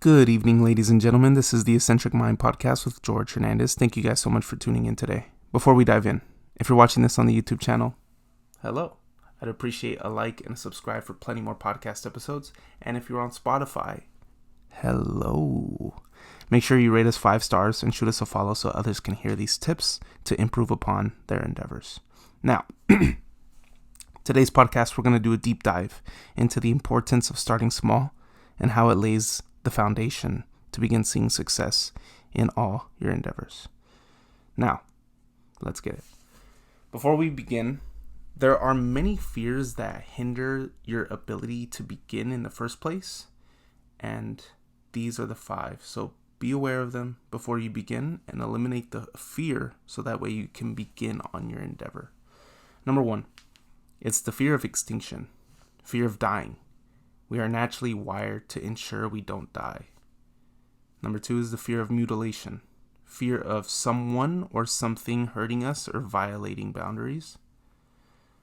Good evening, ladies and gentlemen. This is the Eccentric Mind Podcast with George Hernandez. Thank you guys so much for tuning in today. Before we dive in, if you're watching this on the YouTube channel, hello. I'd appreciate a like and a subscribe for plenty more podcast episodes. And if you're on Spotify, hello. Make sure you rate us 5 stars and shoot us a follow so others can hear these tips to improve upon their endeavors. Now, today's podcast, we're going to do a deep dive into the importance of starting small and how it lays the foundation to begin seeing success in all your endeavors. Now, let's get it. Before we begin, there are many fears that hinder your ability to begin in the first place, and these are the 5. So be aware of them before you begin and eliminate the fear so that way you can begin on your endeavor. Number 1, it's the fear of extinction, fear of dying. We are naturally wired to ensure we don't die. Number 2 is the fear of mutilation, fear of someone or something hurting us or violating boundaries.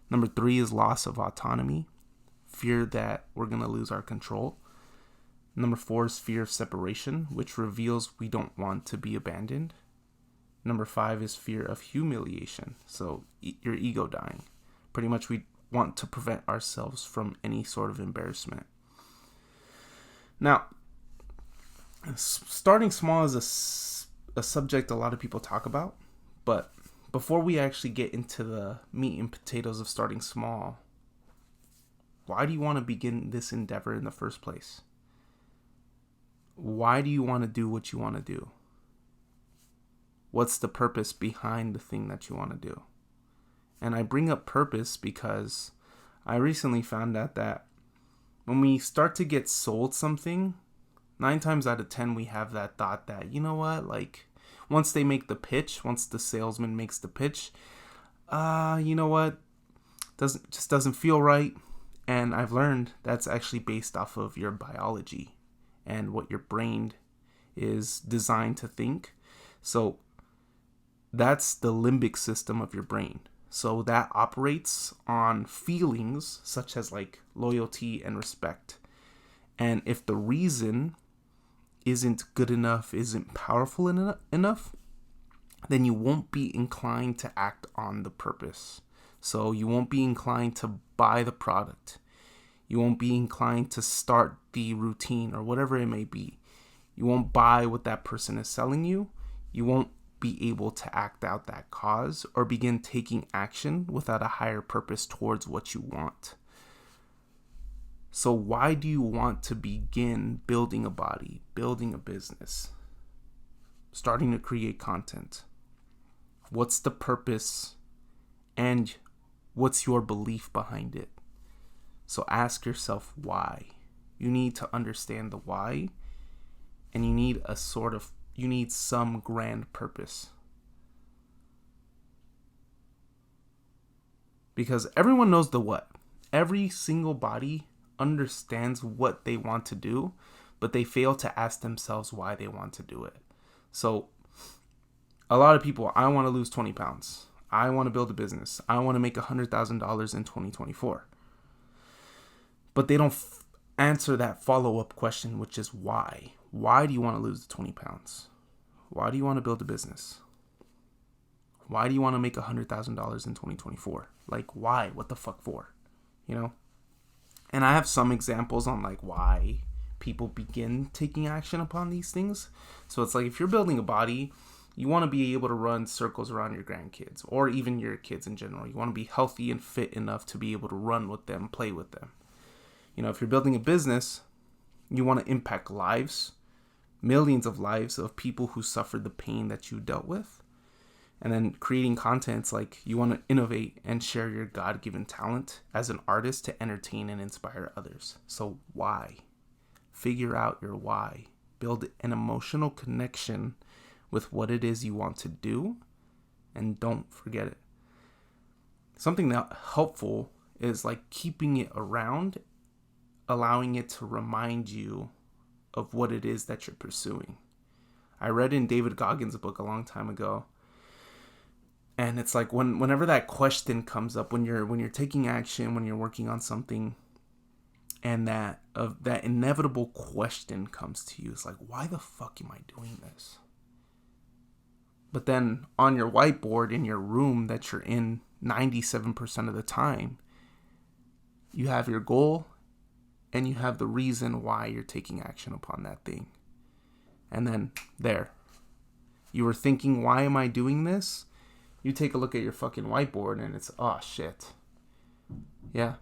Number 3 is loss of autonomy, fear that we're going to lose our control. Number 4 is fear of separation, which reveals we don't want to be abandoned. Number 5 is fear of humiliation, so your ego dying. Pretty much we want to prevent ourselves from any sort of embarrassment. Now, starting small is a subject a lot of people talk about, but before we actually get into the meat and potatoes of starting small, why do you want to begin this endeavor in the first place? Why do you want to do what you want to do? What's the purpose behind the thing that you want to do? And I bring up purpose because I recently found out that when we start to get sold something, 9 times out of 10 we have that thought that, you know what, like once they make the pitch, once the salesman makes the pitch, you know what, doesn't feel right. And I've learned that's actually based off of your biology and what your brain is designed to think. So that's the limbic system of your brain. So that operates on feelings such as like loyalty and respect. And if the reason isn't good enough, isn't powerful enough, then you won't be inclined to act on the purpose. So you won't be inclined to buy the product. You won't be inclined to start the routine or whatever it may be. You won't buy what that person is selling you. You won't be able to act out that cause or begin taking action without a higher purpose towards what you want. So why do you want to begin building a body, building a business, starting to create content? What's the purpose and what's your belief behind it? So ask yourself why. You need to understand the why, and you need some grand purpose. Because everyone knows the what. Every single body understands what they want to do, but they fail to ask themselves why they want to do it. So a lot of people, I want to lose 20 pounds. I want to build a business. I want to make $100,000 in 2024. But they don't answer that follow-up question, which is why. Why do you want to lose the 20 pounds? Why do you want to build a business? Why do you want to make $100,000 in 2024? Like, why? What the fuck for? You know? And I have some examples on like why people begin taking action upon these things. So it's like if you're building a body, you want to be able to run circles around your grandkids or even your kids in general. You want to be healthy and fit enough to be able to run with them, play with them. You know, if you're building a business, you want to impact lives, millions of lives of people who suffered the pain that you dealt with. And then creating contents, like you want to innovate and share your God-given talent as an artist to entertain and inspire others. So why? Figure out your why. Build an emotional connection with what it is you want to do, and don't forget it. Something that helpful is like keeping it around, allowing it to remind you of what it is that you're pursuing. I read in David Goggins' book a long time ago, and it's like whenever that question comes up, when you're taking action, when you're working on something, And that inevitable question comes to you. It's like, why the fuck am I doing this? But then on your whiteboard in your room that you're in 97% of the time, you have your goal and you have the reason why you're taking action upon that thing. And then there, you were thinking, why am I doing this? You take a look at your fucking whiteboard and it's, oh shit. Yeah,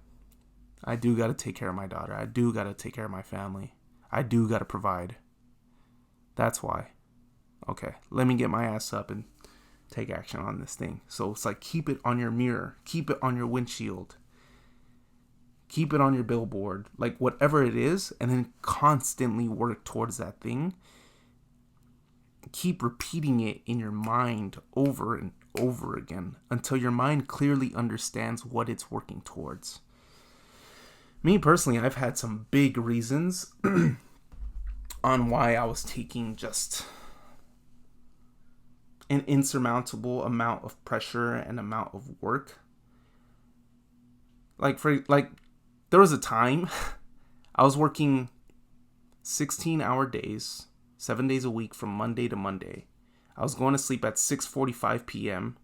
I do got to take care of my daughter. I do got to take care of my family. I do got to provide. That's why. Okay, let me get my ass up and take action on this thing. So it's like, keep it on your mirror. Keep it on your windshield. Keep it on your billboard. Like, whatever it is, and then constantly work towards that thing. Keep repeating it in your mind over and over again until your mind clearly understands what it's working towards. Me personally, I've had some big reasons on why I was taking just an insurmountable amount of pressure and amount of work. Like there was a time I was working 16-hour days, 7 days a week from Monday to Monday. I was going to sleep at 6:45 p.m.,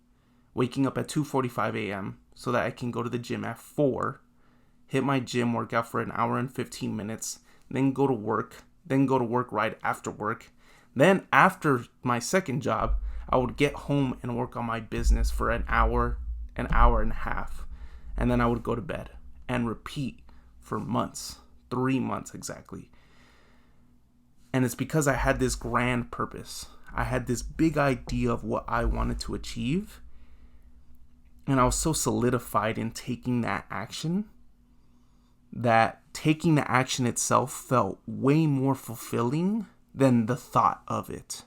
waking up at 2:45 a.m. so that I can go to the gym at 4, hit my gym workout for an hour and 15 minutes, then go to work right after work. Then after my second job, I would get home and work on my business for an hour and a half. And then I would go to bed and repeat for months, 3 months exactly. And it's because I had this grand purpose. I had this big idea of what I wanted to achieve. And I was so solidified in taking that action that taking the action itself felt way more fulfilling than the thought of it.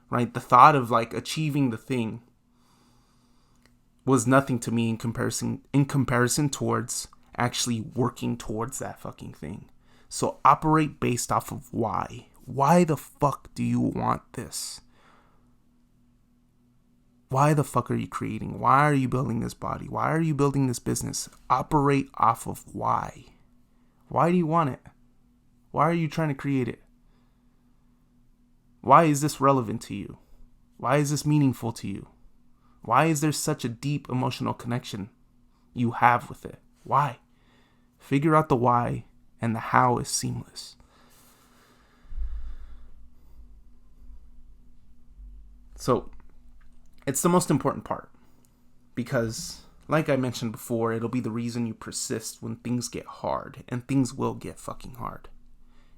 Right? The thought of like achieving the thing was nothing to me in comparison towards actually working towards that fucking thing. So operate based off of why. Why the fuck do you want this? Why the fuck are you creating? Why are you building this body? Why are you building this business? Operate off of why. Why do you want it? Why are you trying to create it? Why is this relevant to you? Why is this meaningful to you? Why is there such a deep emotional connection you have with it? Why? Figure out the why, and the how is seamless. So, it's the most important part. Because, like I mentioned before, it'll be the reason you persist when things get hard. And things will get fucking hard.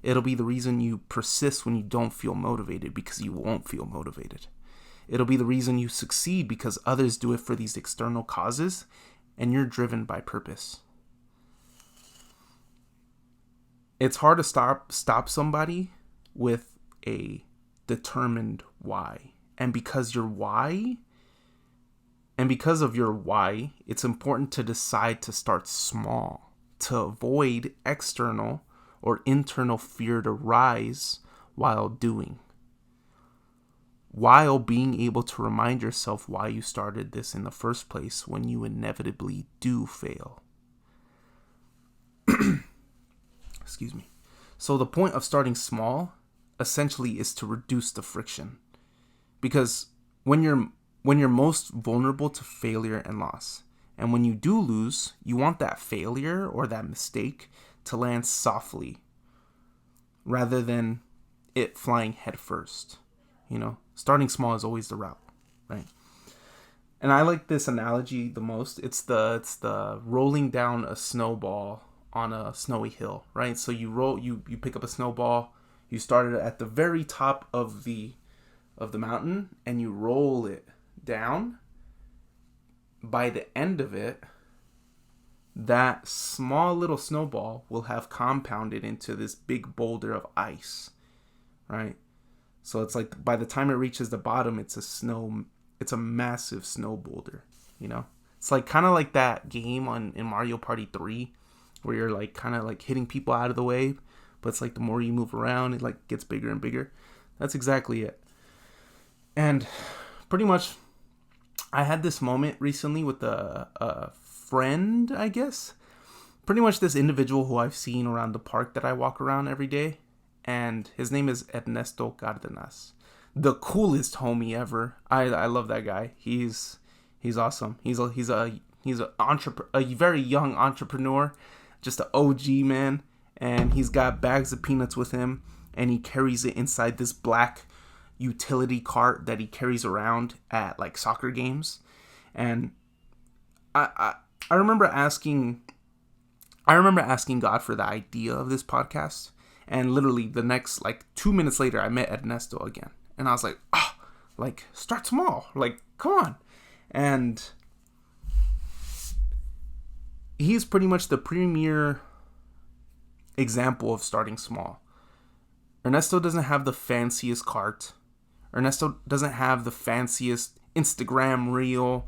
It'll be the reason you persist when you don't feel motivated, because you won't feel motivated. It'll be the reason you succeed because others do it for these external causes and you're driven by purpose. It's hard to stop somebody with a determined why. And because of your why, it's important to decide to start small, to avoid external or internal fear to rise while doing. While being able to remind yourself why you started this in the first place when you inevitably do fail. Excuse me. So the point of starting small essentially is to reduce the friction. Because when you're most vulnerable to failure and loss, and when you do lose, you want that failure or that mistake to land softly rather than it flying head first. You know, starting small is always the route, right? And I like this analogy the most. It's the rolling down a snowball on a snowy hill, right? So you pick up a snowball, you start it at the very top of the mountain, and you roll it down. By the end of it, that small little snowball will have compounded into this big boulder of ice, right? So it's like by the time it reaches the bottom, it's a massive snow boulder, you know? It's like kind of like that game in Mario Party 3 where you're like kind of like hitting people out of the way, but it's like the more you move around, it like gets bigger and bigger. That's exactly it. And pretty much I had this moment recently with a friend, I guess, pretty much this individual who I've seen around the park that I walk around every day, and his name is Ernesto Cardenas. The coolest homie ever. I love that guy. He's awesome. He's a very young entrepreneur, just an OG, man, and he's got bags of peanuts with him, and he carries it inside this black utility cart that he carries around at like soccer games. And I remember asking God for the idea of this podcast, and literally the next like 2 minutes later I met Ernesto again, and I was like, like, start small, like, come on. And he's pretty much the premier example of starting small. Ernesto doesn't have the fanciest cart. Ernesto doesn't have the fanciest Instagram reel,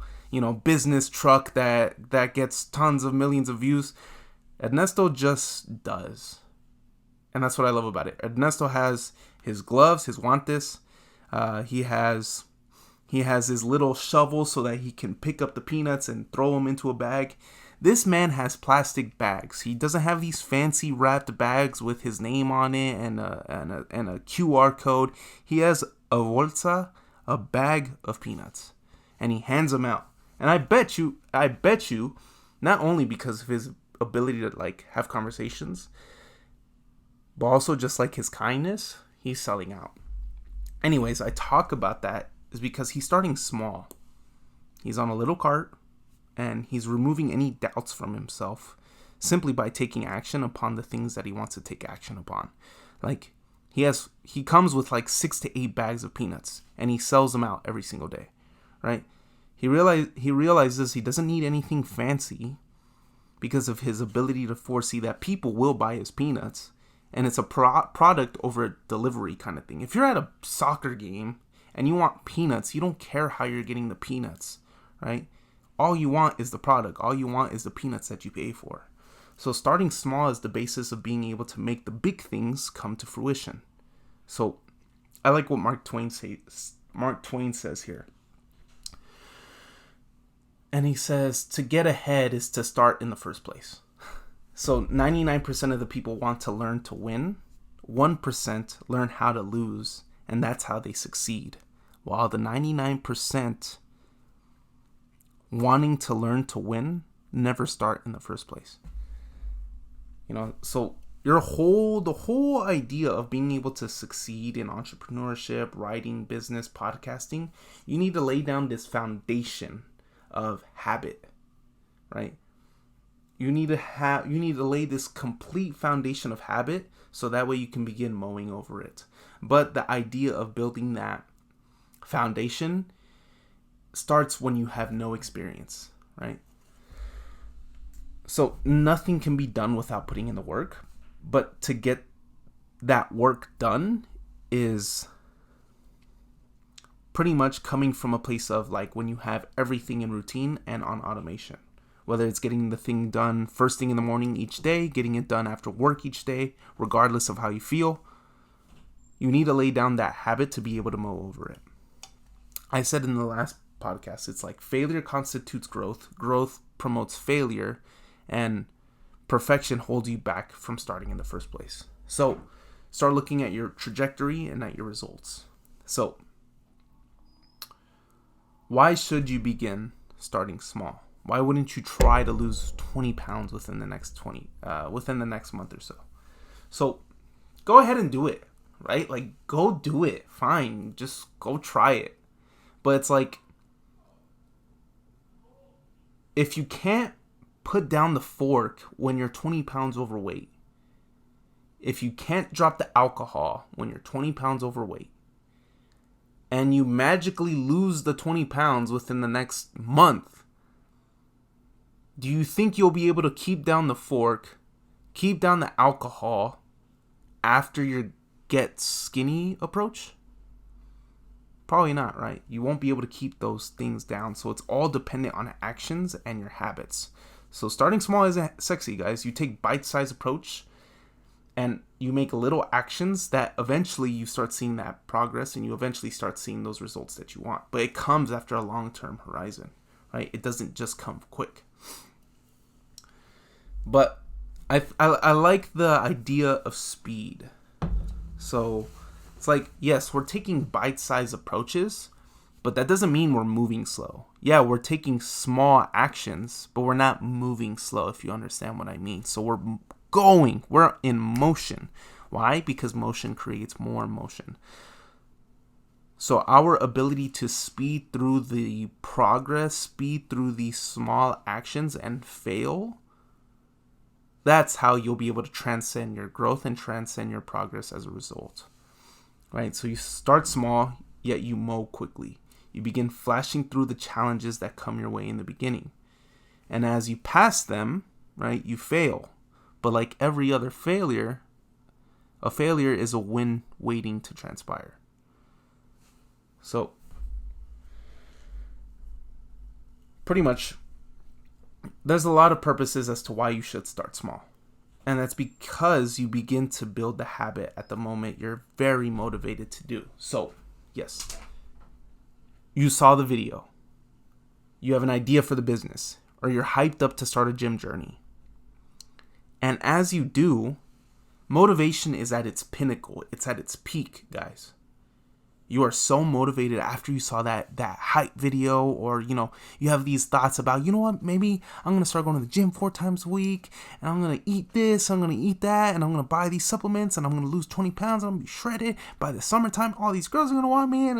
business truck that gets tons of millions of views. Ernesto just does. And that's what I love about it. Ernesto has his gloves, his guantes. He has his little shovel so that he can pick up the peanuts and throw them into a bag. This man has plastic bags. He doesn't have these fancy wrapped bags with his name on it and a QR code. He has a bolsa, a bag of peanuts, and he hands them out. And I bet you, not only because of his ability to like have conversations, but also just like his kindness, he's selling out. Anyways, I talk about that is because he's starting small. He's on a little cart, and he's removing any doubts from himself simply by taking action upon the things that he wants to take action upon. Like, he comes with like 6 to 8 bags of peanuts, and he sells them out every single day, right? He realizes he doesn't need anything fancy because of his ability to foresee that people will buy his peanuts, and it's a product over delivery kind of thing. If you're at a soccer game and you want peanuts, you don't care how you're getting the peanuts, right? All you want is the product. All you want is the peanuts that you pay for. So starting small is the basis of being able to make the big things come to fruition. So I like what Mark Twain says here. And he says, to get ahead is to start in the first place. So 99% of the people want to learn to win. 1% learn how to lose. And that's how they succeed. While the 99% wanting to learn to win never start in the first place. So the whole idea of being able to succeed in entrepreneurship, writing, business, podcasting, you need to lay down this foundation of habit, right? You need to lay this complete foundation of habit so that way you can begin mowing over it. But the idea of building that foundation starts when you have no experience, right? So nothing can be done without putting in the work, but to get that work done is pretty much coming from a place of like when you have everything in routine and on automation, whether it's getting the thing done first thing in the morning each day, getting it done after work each day, regardless of how you feel. You need to lay down that habit to be able to mow over it. I said in the last podcast, it's like failure constitutes growth, growth promotes failure, and perfection holds you back from starting in the first place. So start looking at your trajectory and at your results. So why should you begin starting small? Why wouldn't you try to lose 20 pounds within the next month or so? So go ahead and do it, right? Like, go do it. Fine. Just go try it. But it's like, if you can't put down the fork when you're 20 pounds overweight, if you can't drop the alcohol when you're 20 pounds overweight, and you magically lose the 20 pounds within the next month, do you think you'll be able to keep down the fork, keep down the alcohol after your get skinny approach? Probably not, right? You won't be able to keep those things down. So it's all dependent on actions and your habits. So starting small isn't sexy, guys. You take bite-sized approach and you make little actions that eventually you start seeing that progress and you eventually start seeing those results that you want. But it comes after a long-term horizon, right? It doesn't just come quick. But I like the idea of speed. So it's like, yes, we're taking bite-sized approaches, but that doesn't mean we're moving slow. Yeah, we're taking small actions, but we're not moving slow, if you understand what I mean. So we're in motion. Why? Because motion creates more motion. So our ability to speed through the progress, speed through these small actions and fail, that's how you'll be able to transcend your growth and transcend your progress as a result. Right? So you start small, yet you mow quickly. You begin flashing through the challenges that come your way in the beginning. And as you pass them, right, you fail. But like every other failure, a failure is a win waiting to transpire. So, pretty much, there's a lot of purposes as to why you should start small. And that's because you begin to build the habit at the moment you're very motivated to do. So, yes, you saw the video. You have an idea for the business, or you're hyped up to start a gym journey. And as you do, motivation is at its pinnacle. It's at its peak, guys. You are so motivated after you saw that hype video, or, you have these thoughts about, what, maybe I'm going to start going to the gym 4 times a week, and I'm going to eat this, I'm going to eat that, and I'm going to buy these supplements, and I'm going to lose 20 pounds, and I'm going to be shredded. By the summertime, all these girls are going to want me,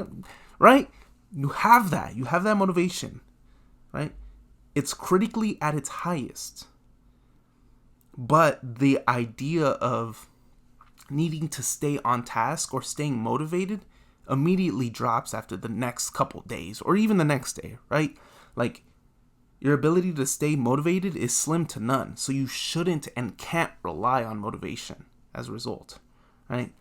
right? You have that motivation, right? It's critically at its highest. But the idea of needing to stay on task or staying motivated immediately drops after the next couple days, or even the next day, right? Like, your ability to stay motivated is slim to none, so you shouldn't and can't rely on motivation as a result, right?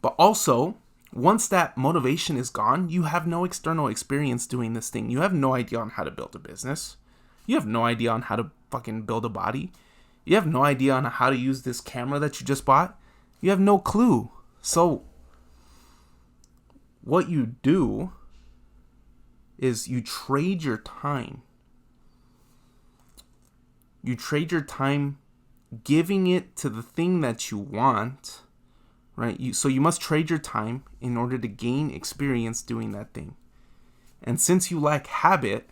But also, once that motivation is gone, you have no external experience doing this thing. You have no idea on how to build a business. You have no idea on how to fucking build a body. You have no idea on how to use this camera that you just bought. You have no clue. So what you do is you trade your time. You trade your time giving it to the thing that you want, right? So you must trade your time in order to gain experience doing that thing. And since you lack habit,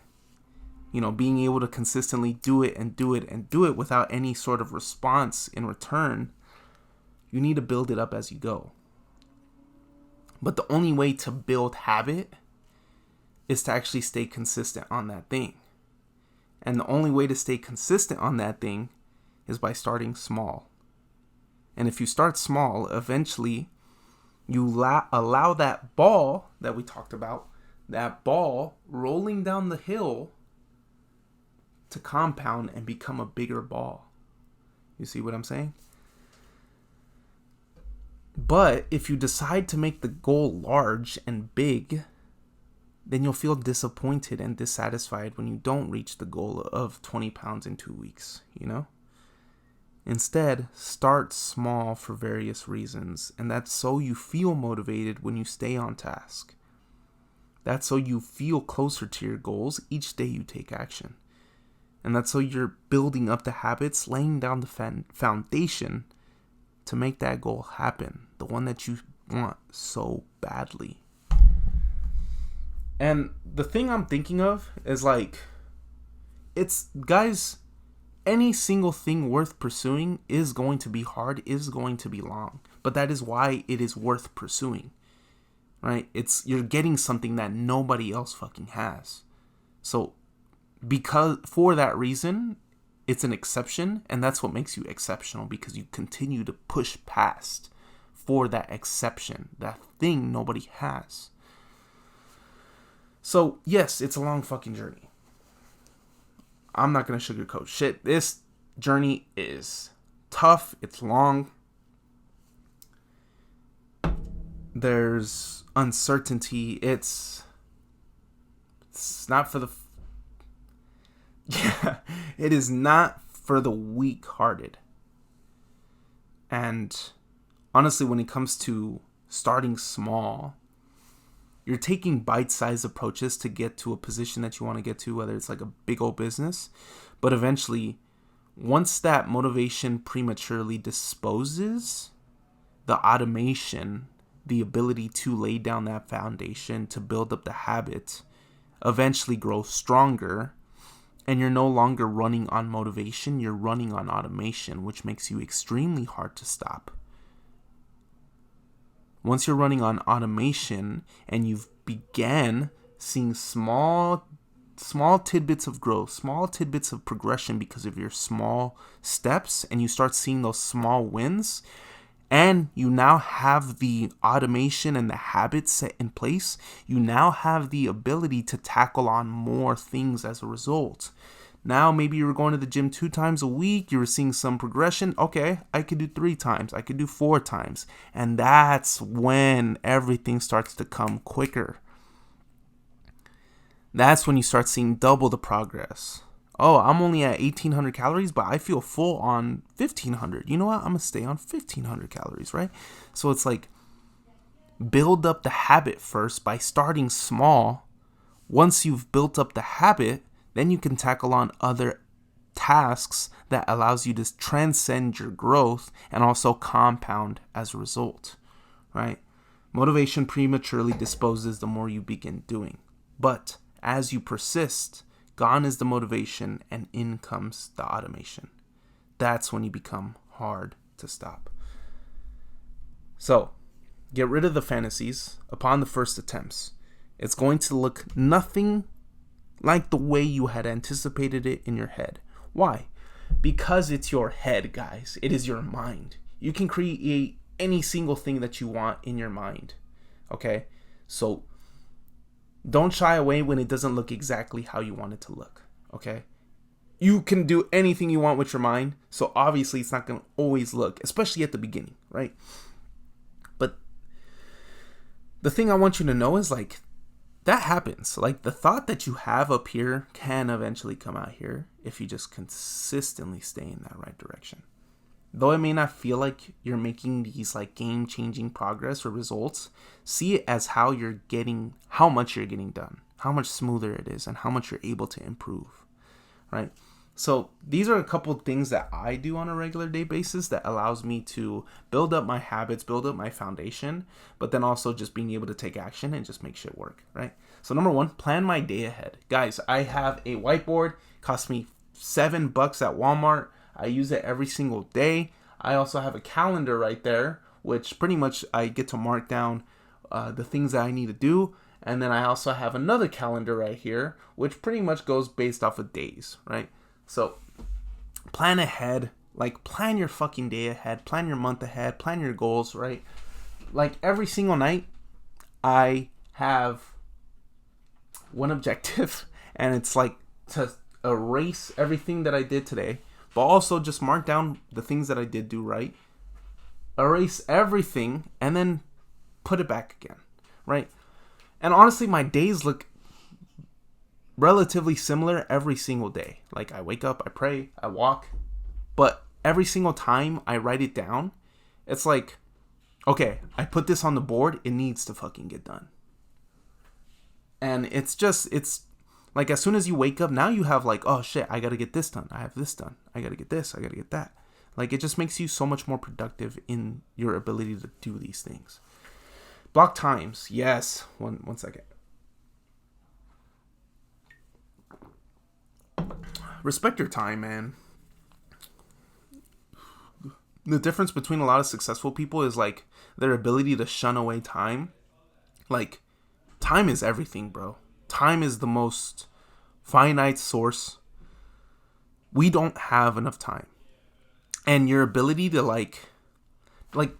being able to consistently do it and do it and do it without any sort of response in return, you need to build it up as you go. But the only way to build habit is to actually stay consistent on that thing. And the only way to stay consistent on that thing is by starting small. And if you start small, eventually you allow that ball that we talked about, that ball rolling down the hill, to compound and become a bigger ball. You see what I'm saying? But if you decide to make the goal large and big, then you'll feel disappointed and dissatisfied when you don't reach the goal of 20 pounds in 2 weeks, Instead, start small for various reasons, and that's so you feel motivated when you stay on task. That's so you feel closer to your goals each day you take action. And that's so you're building up the habits, laying down the foundation to make that goal happen, the one that you want so badly. And the thing I'm thinking of is guys, any single thing worth pursuing is going to be hard, is going to be long. But that is why it is worth pursuing, right? You're getting something that nobody else fucking has. So, because for that reason, it's an exception, and that's what makes you exceptional, because you continue to push past for that exception, that thing nobody has. So, yes, it's a long fucking journey. I'm not going to sugarcoat shit. This journey is tough. It's long. There's uncertainty. It's not for the... Yeah, it is not for the weak-hearted. And honestly, when it comes to starting small, you're taking bite-sized approaches to get to a position that you want to get to, whether it's like a big old business. But eventually, once that motivation prematurely disposes, the automation, the ability to lay down that foundation to build up the habit, eventually grows stronger, and you're no longer running on motivation, you're running on automation, which makes you extremely hard to stop. Once you're running on automation and you've began seeing small tidbits of growth, small tidbits of progression because of your small steps, and you start seeing those small wins, and you now have the automation and the habits set in place, you now have the ability to tackle on more things as a result. Now, maybe you were going to the gym 2 times a week, you were seeing some progression. Okay, I could do 3 times, I could do 4 times. And that's when everything starts to come quicker. That's when you start seeing double the progress. Oh, I'm only at 1,800 calories, but I feel full on 1,500. You know what? I'm going to stay on 1,500 calories, right? So it's like, build up the habit first by starting small. Once you've built up the habit, then you can tackle on other tasks that allows you to transcend your growth and also compound as a result, right? Motivation prematurely disposes the more you begin doing. But as you persist, gone is the motivation and in comes the automation. That's when you become hard to stop. So, get rid of the fantasies upon the first attempts. It's going to look nothing like the way you had anticipated it in your head. Why? Because it's your head, guys. It is your mind. You can create any single thing that you want in your mind. Okay? So, don't shy away when it doesn't look exactly how you want it to look. Okay? You can do anything you want with your mind. So, obviously, it's not going to always look, especially at the beginning, right? But the thing I want you to know is, like, that happens. Like, the thought that you have up here can eventually come out here if you just consistently stay in that right direction. Though it may not feel like you're making these like game-changing progress or results, see it as how much you're getting done, how much smoother it is, and how much you're able to improve, right? So these are a couple of things that I do on a regular day basis that allows me to build up my habits, build up my foundation, but then also just being able to take action and just make shit work, right? So number 1, plan my day ahead. Guys, I have a whiteboard, cost me $7 at Walmart. I use it every single day. I also have a calendar right there, which pretty much I get to mark down the things that I need to do. And then I also have another calendar right here, which pretty much goes based off of days, right? So plan ahead, like plan your fucking day ahead, plan your month ahead, plan your goals, right? Like every single night I have one objective, and it's like to erase everything that I did today, but also just mark down the things that I did do right, erase everything, and then put it back again, right? And honestly, my days look relatively similar every single day. Like I wake up, I pray, I walk, but every single time I write it down, it's like, okay, I put this on the board, it needs to fucking get done. And it's like as soon as you wake up, now you have like, oh shit, I gotta get this done, I have this done, I gotta get this, I gotta get that. Like it just makes you so much more productive in your ability to do these things. Block times, yes. One second. Respect your time, man. The difference between a lot of successful people is like their ability to shun away time. Like, time is everything, bro. Time is the most finite source. We don't have enough time. And your ability to like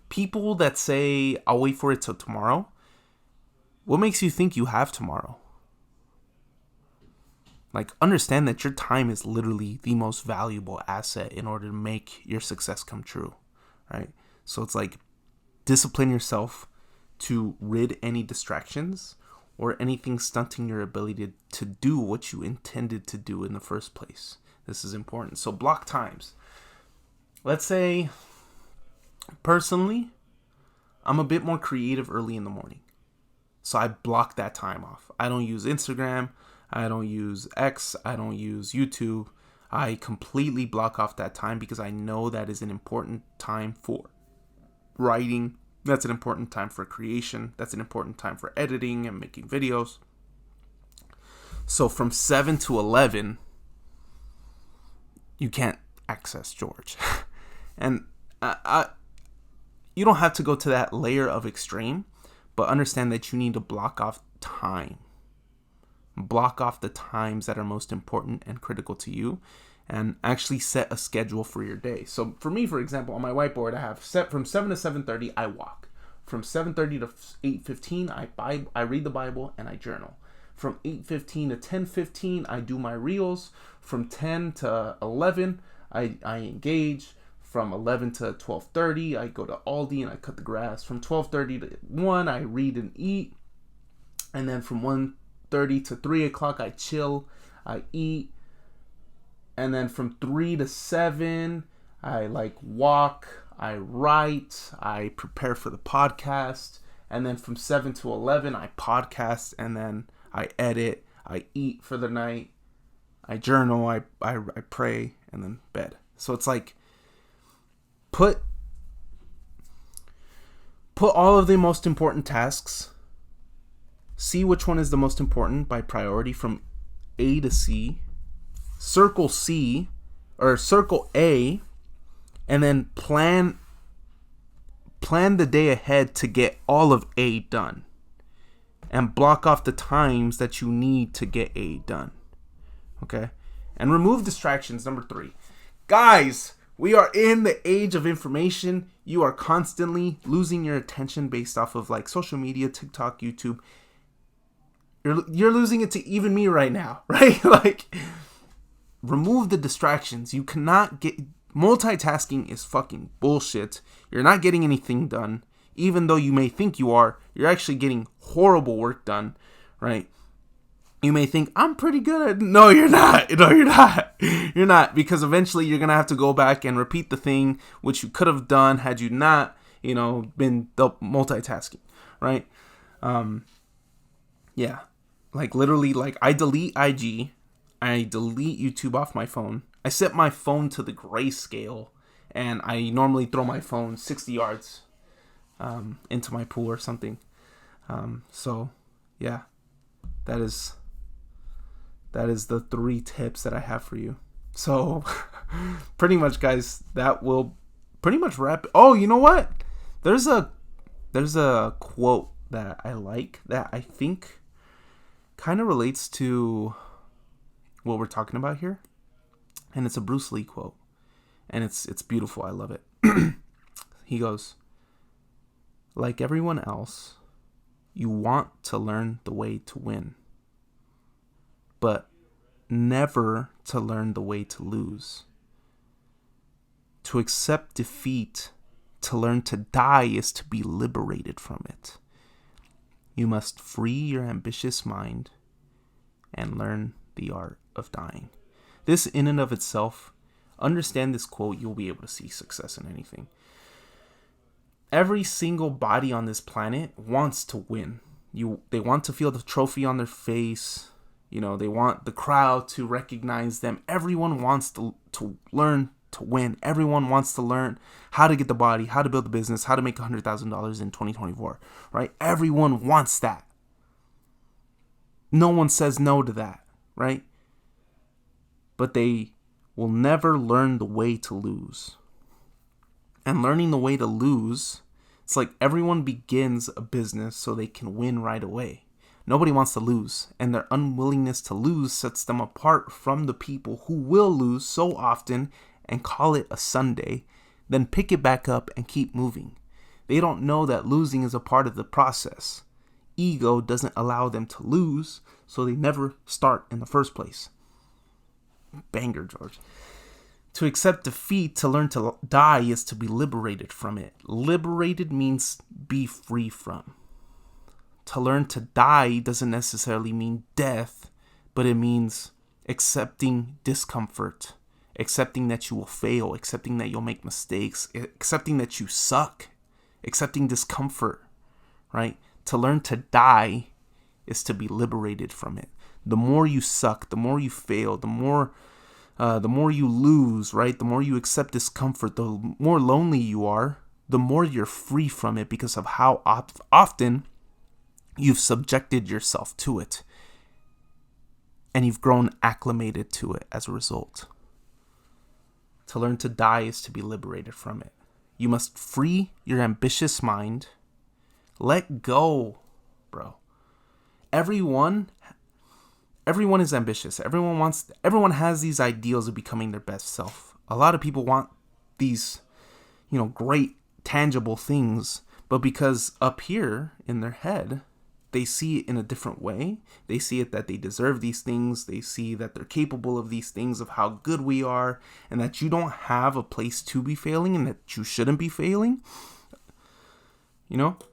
people that say, I'll wait for it till tomorrow. What makes you think you have tomorrow? Like, understand that your time is literally the most valuable asset in order to make your success come true, right? So it's like, discipline yourself to rid any distractions or anything stunting your ability to do what you intended to do in the first place. This is important. So block times. Let's say, personally, I'm a bit more creative early in the morning. So I block that time off. I don't use Instagram. I don't use X. I don't use YouTube. I completely block off that time because I know that is an important time for writing. That's an important time for creation. That's an important time for editing and making videos. So from 7 to 11, you can't access George. And you don't have to go to that layer of extreme, but understand that you need to block off time. Block off the times that are most important and critical to you, and actually set a schedule for your day. So for me, for example, on my whiteboard, I have set from 7 to 7:30, I walk. From 7:30 to 8:15, I read the Bible and I journal. From 8:15 to 10:15, I do my reels. From 10 to 11, I engage. From 11 to 12:30, I go to Aldi and I cut the grass. From 12:30 to 1, I read and eat. And then from 1:30 to 3 o'clock, I chill, I eat. And then from 3 to 7, I walk, I write, I prepare for the podcast. And then from 7 to 11, I podcast, and then I edit, I eat for the night, I journal, I pray, and then bed. So it's like, put all of the most important tasks, see which one is the most important by priority from A to C, circle C or circle A, and then plan the day ahead to get all of A done, and block off the times that you need to get A done. Okay? And remove distractions. Number 3. Guys, we are in the age of information. You are constantly losing your attention based off of social media, TikTok, YouTube. You're losing it to even me right now, right? Remove the distractions. You cannot get... Multitasking is fucking bullshit. You're not getting anything done. Even though you may think you are, you're actually getting horrible work done, right? You may think, I'm pretty good at... No, you're not. No, you're not. You're not, because eventually you're going to have to go back and repeat the thing which you could have done had you not, been multitasking, right? Yeah. Literally, I delete IG. I delete YouTube off my phone. I set my phone to the grayscale, and I normally throw my phone 60 yards into my pool or something. So, yeah, that is the 3 tips that I have for you. So, pretty much, guys, that will pretty much wrap it. Oh, you know what? There's a quote that I like that I think kind of relates to what we're talking about here. And it's a Bruce Lee quote. And it's beautiful. I love it. He goes, like everyone else, you want to learn the way to win, but never to learn the way to lose. To accept defeat, to learn to die, is to be liberated from it. You must free your ambitious mind and learn the art of dying. This in and of itself, understand this quote, you'll be able to see success in anything. Every single body on this planet wants to win. They want to feel the trophy on their face. They want the crowd to recognize them. Everyone wants to learn to win. Everyone wants to learn how to get the body, how to build a business, how to make $100,000 in 2024, right? Everyone wants that. No one says no to that, right? But they will never learn the way to lose. And learning the way to lose, it's like everyone begins a business so they can win right away. Nobody wants to lose, and their unwillingness to lose sets them apart from the people who will lose so often and call it a Sunday, then pick it back up and keep moving. They don't know that losing is a part of the process. Ego doesn't allow them to lose, so they never start in the first place. Banger, George. To accept defeat, to learn to die, is to be liberated from it. Liberated means be free from. To learn to die doesn't necessarily mean death, but it means accepting discomfort, accepting that you will fail, accepting that you'll make mistakes, accepting that you suck, accepting discomfort, right? To learn to die is to be liberated from it. The more you suck, the more you fail, the more the more you lose, right? The more you accept discomfort, the more lonely you are, the more you're free from it because of how often you've subjected yourself to it. And you've grown acclimated to it as a result. To learn to die is to be liberated from it. You must free your ambitious mind. Let go, bro. Everyone is ambitious. Everyone has these ideals of becoming their best self. A lot of people want these, great tangible things, but because up here in their head, they see it in a different way. They see it that they deserve these things. They see that they're capable of these things, of how good we are, and that you don't have a place to be failing and that you shouldn't be failing.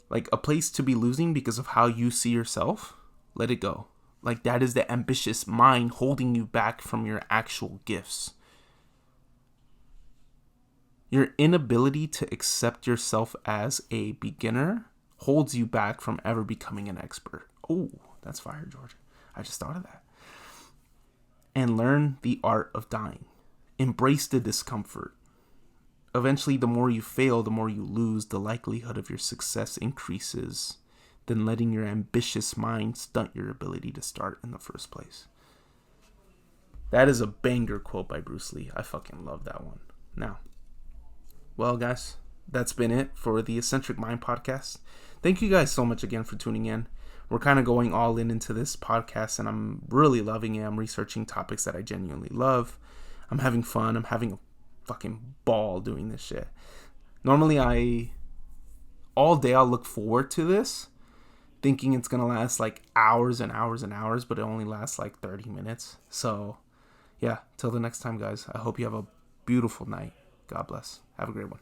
Like a place to be losing because of how you see yourself. Let it go. Like that is the ambitious mind holding you back from your actual gifts. Your inability to accept yourself as a beginner holds you back from ever becoming an expert. Oh, that's fire, George. I just thought of that. And learn the art of dying. Embrace the discomfort. Eventually, the more you fail, the more you lose, the likelihood of your success increases than letting your ambitious mind stunt your ability to start in the first place. That is a banger quote by Bruce Lee. I fucking love that one. Now, well, guys, that's been it for the Eccentric Mind podcast. Thank you guys so much again for tuning in. We're kind of going all into this podcast, and I'm really loving it. I'm researching topics that I genuinely love. I'm having fun. I'm having a fucking ball doing this shit. Normally, all day I'll look forward to this, thinking it's going to last like hours and hours and hours, but it only lasts like 30 minutes. So, yeah, till the next time, guys, I hope you have a beautiful night. God bless. Have a great one.